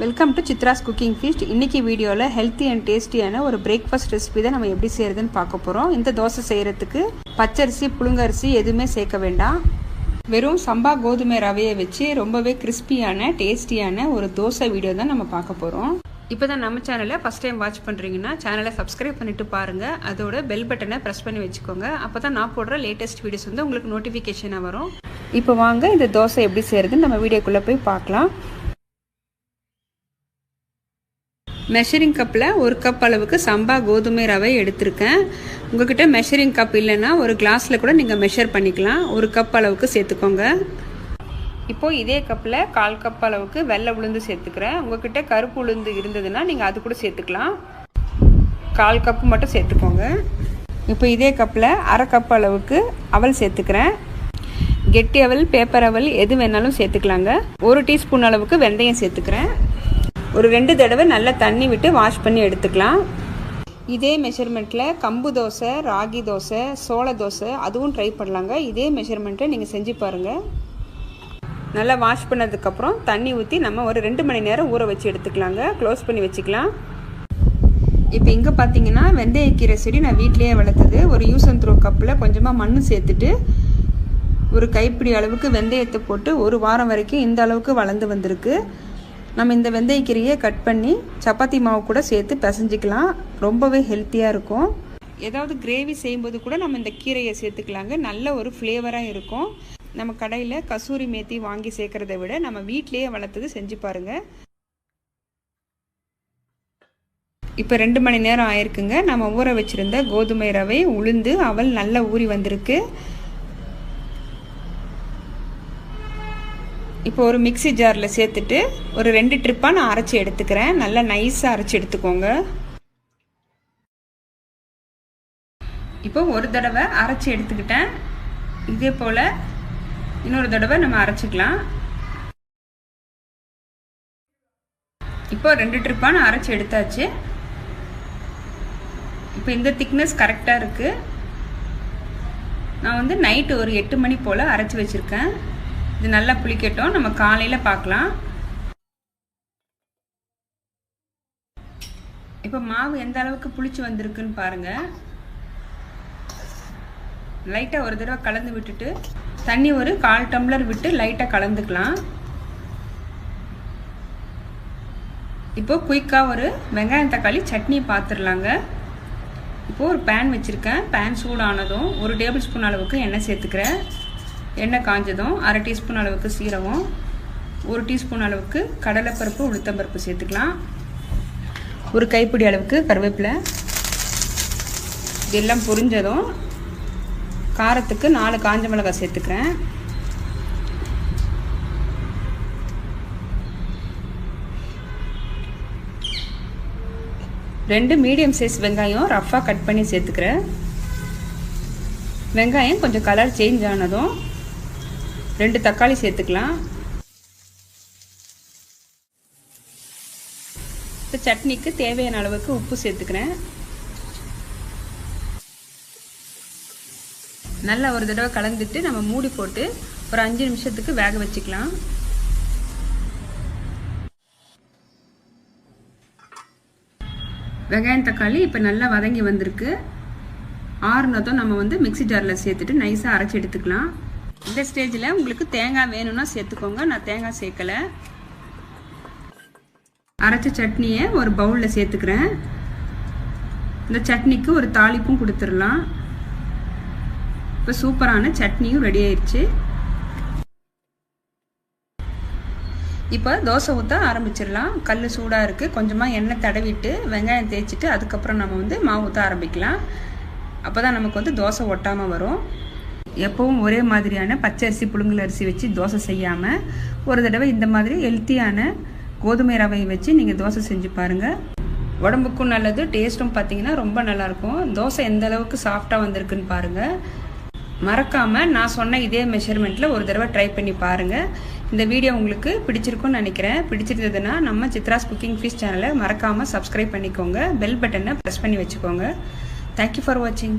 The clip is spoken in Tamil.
Welcome to Chitra's cooking feast. இன்றைக்கி வீடியோவில் ஹெல்த்தி அண்ட் டேஸ்டியான ஒரு பிரேக்ஃபாஸ்ட் ரெசிபி தான் நம்ம எப்படி செய்கிறதுன்னு பார்க்க போகிறோம். இந்த தோசை செய்கிறதுக்கு பச்சரிசி புழுங்கரிசி எதுவுமே சேர்க்க வேண்டாம். வெறும் சம்பா கோதுமை ரவையை வச்சு ரொம்பவே கிறிஸ்பியான டேஸ்டியான ஒரு தோசை வீடியோ தான் நம்ம பார்க்க போகிறோம். இப்போ தான் நம்ம சேனலை ஃபஸ்ட் டைம் வாட்ச் பண்ணுறீங்கன்னா சேனலை சப்ஸ்கிரைப் பண்ணிவிட்டு பாருங்கள். அதோட பெல் பட்டனை ப்ரெஸ் பண்ணி வச்சுக்கோங்க. அப்போ தான் நான் போடுற லேட்டஸ்ட் வீடியோஸ் வந்து உங்களுக்கு நோட்டிஃபிகேஷனாக வரும். இப்போ வாங்க இந்த தோசை எப்படி செய்கிறதுன்னு நம்ம வீடியோக்குள்ளே போய் பார்க்கலாம். மெஷரிங் கப்பில் ஒரு கப் அளவுக்கு சம்பா கோதுமை ரவை எடுத்திருக்கேன். உங்கள்கிட்ட மெஷரிங் கப் இல்லைன்னா ஒரு கிளாஸில் கூட நீங்கள் மெஷர் பண்ணிக்கலாம். ஒரு கப் அளவுக்கு சேர்த்துக்கோங்க. இப்போது இதே கப்பில் 1/4 கப் அளவுக்கு வெள்ளை உளுந்து சேர்த்துக்கிறேன். உங்கள்கிட்ட கருப்பு உளுந்து இருந்ததுன்னா நீங்கள் அது கூட சேர்த்துக்கலாம். 1/4 கப்பு மட்டும் சேர்த்துக்கோங்க. இப்போ இதே கப்பில் 1/2 கப் அளவுக்கு அவல் சேர்த்துக்கிறேன். கெட்டி அவல், பேப்பர் அவல் எது வேணாலும் சேர்த்துக்கலாங்க. 1 டீஸ்பூன் அளவுக்கு வெந்தயம் சேர்த்துக்கிறேன். ஒரு 2 தடவை நல்லா தண்ணி விட்டு வாஷ் பண்ணி எடுத்துக்கலாம். இதே மெஷர்மெண்ட்டில் கம்பு தோசை, ராகி தோசை, சோள தோசை அதுவும் ட்ரை பண்ணலாங்க. இதே மெஷர்மெண்ட்டை நீங்கள் செஞ்சு பாருங்கள். நல்லா வாஷ் பண்ணதுக்கப்புறம் தண்ணி ஊற்றி நம்ம ஒரு 2 மணி நேரம் ஊற வச்சு எடுத்துக்கலாங்க. க்ளோஸ் பண்ணி வச்சுக்கலாம். இப்போ இங்கே பார்த்தீங்கன்னா வெந்தயக்கீரை செடி நான் வீட்டிலேயே வளர்த்தது. ஒரு யூஸ் அண்ட் த்ரோ கப்பில் கொஞ்சமாக மண் சேர்த்துட்டு ஒரு கைப்பிடி அளவுக்கு வெந்தயத்தை போட்டு 1 வாரம் வரைக்கும் இந்த அளவுக்கு வளர்ந்து வந்திருக்கு. நம்ம இந்த வெந்தயக்கீரையை கட் பண்ணி சப்பாத்தி மாவு கூட சேர்த்து பிசைஞ்சிக்கலாம். ரொம்பவே ஹெல்த்தியாக இருக்கும். ஏதாவது கிரேவி செய்யும்போது கூட நம்ம இந்த கீரையை சேர்த்துக்கலாங்க. நல்ல ஒரு ஃப்ளேவராக இருக்கும். நம்ம கடையில் கசூரி மேத்தி வாங்கி சேர்க்குறத விட நம்ம வீட்டிலேயே வளர்த்தது செஞ்சு பாருங்கள். இப்போ 2 மணி நேரம் ஆயிருக்குங்க. நம்ம ஊற வச்சுருந்த கோதுமை ரவை, உளுந்து, அவல் நல்லா ஊறி வந்திருக்கு. இப்போ ஒரு மிக்சி ஜாரில் சேர்த்துட்டு ஒரு 2 ட்ரிப்பாக நான் அரைச்சி எடுத்துக்கிறேன். நல்லா நைஸாக அரைச்சி எடுத்துக்கோங்க. இப்போ ஒரு தடவை அரைச்சி எடுத்துக்கிட்டேன். இதே போல் இன்னொரு தடவை நம்ம அரைச்சிக்கலாம். இப்போ 2 ட்ரிப்பாக நான் அரைச்சி எடுத்தாச்சு. இப்போ இந்த திக்னஸ் கரெக்டாக இருக்குது. நான் வந்து நைட்டு ஒரு 8 மணி போல் அரைச்சி வச்சுருக்கேன். இது நல்லா புளிக்கட்டும், நம்ம காலையில் பார்க்கலாம். இப்போ மாவு எந்த அளவுக்கு புளிச்சு வந்திருக்குன்னு பாருங்கள். லைட்டாக ஒரு தடவை கலந்து விட்டுட்டு தண்ணி ஒரு 1/4 டம்ளர் விட்டு லைட்டாக கலந்துக்கலாம். இப்போ குயிக்காக ஒரு வெங்காயம் தக்காளி சட்னி பார்த்துடலாங்க. இப்போது ஒரு பேன் வச்சுருக்கேன். பேன் சூடானதும் 1 டேபிள் ஸ்பூன் அளவுக்கு எண்ணெய் சேர்த்துக்கிறேன். எண்ணெய் காஞ்சதும் 1/2 டீஸ்பூன் அளவுக்கு சீரகம், 1 டீஸ்பூன் அளவுக்கு கடலைப்பருப்பு, உளுத்தம்பருப்பு சேர்த்துக்கலாம். ஒரு கைப்பிடி அளவுக்கு கருவேப்பிலை. இதெல்லாம் பொரிஞ்சதும் காரத்துக்கு 4 காஞ்ச மிளகாய் சேர்த்துக்கிறேன். ரெண்டு மீடியம் சைஸ் வெங்காயம் ரஃப்பாக கட் பண்ணி சேர்த்துக்கிறேன். வெங்காயம் கொஞ்சம் கலர் சேஞ்ச் ஆனதும் 2 தக்காளி சேர்த்துக்கலாம். இப்போ சட்னிக்கு தேவையான அளவுக்கு உப்பு சேர்த்துக்கிறேன். நல்லா ஒரு தடவை கலந்துட்டு நம்ம மூடி போட்டு ஒரு 5 நிமிஷத்துக்கு வேக வச்சுக்கலாம். வெங்காயம் தக்காளி இப்போ நல்லா வதங்கி வந்திருக்கு. ஆறுனதும் நம்ம வந்து மிக்சி ஜாரில் சேர்த்துட்டு நைஸாக அரைச்சி எடுத்துக்கலாம். இந்த ஸ்டேஜில் உங்களுக்கு தேங்காய் வேணும்னா சேர்த்துக்கோங்க. நான் தேங்காய் சேர்க்கலை. அரைச்ச சட்னியை ஒரு பவுலில் சேர்த்துக்கிறேன். இந்த சட்னிக்கு ஒரு தாளிப்பும் கொடுத்துடலாம். இப்போ சூப்பரான சட்னியும் ரெடி ஆயிடுச்சு. இப்போ தோசை ஊற்ற ஆரம்பிச்சிடலாம். கல் சூடாக இருக்குது. கொஞ்சமாக எண்ணெய் தடவிட்டு வெங்காயம் தேய்ச்சிட்டு அதுக்கப்புறம் நம்ம வந்து மாவு ஊற்ற ஆரம்பிக்கலாம். அப்போ தான் நமக்கு வந்து தோசை ஒட்டாமல் வரும். எப்பவும் ஒரே மாதிரியான பச்சரிசி புழுங்கல் அரிசி வச்சு தோசை செய்யாமல் ஒரு தடவை இந்த மாதிரி ஹெல்த்தியான கோதுமை ரவையை வச்சு நீங்கள் தோசை செஞ்சு பாருங்கள். உடம்புக்கும் நல்லது, டேஸ்ட்டும் பார்த்தீங்கன்னா ரொம்ப நல்லாயிருக்கும். தோசை எந்த அளவுக்கு சாஃப்டாக வந்திருக்குன்னு பாருங்கள். மறக்காமல் நான் சொன்ன இதே மெஷர்மெண்ட்டில் ஒரு தடவை ட்ரை பண்ணி பாருங்கள். இந்த வீடியோ உங்களுக்கு பிடிச்சிருக்குன்னு நினைக்கிறேன். பிடிச்சிருந்ததுன்னா நம்ம சித்ராஸ் குக்கிங் ஃபீஸ்ட் சேனலை மறக்காமல் சப்ஸ்கிரைப் பண்ணிக்கோங்க. பெல் பட்டனை ப்ரெஸ் பண்ணி வச்சுக்கோங்க. தேங்க்யூ ஃபார் வாட்சிங்.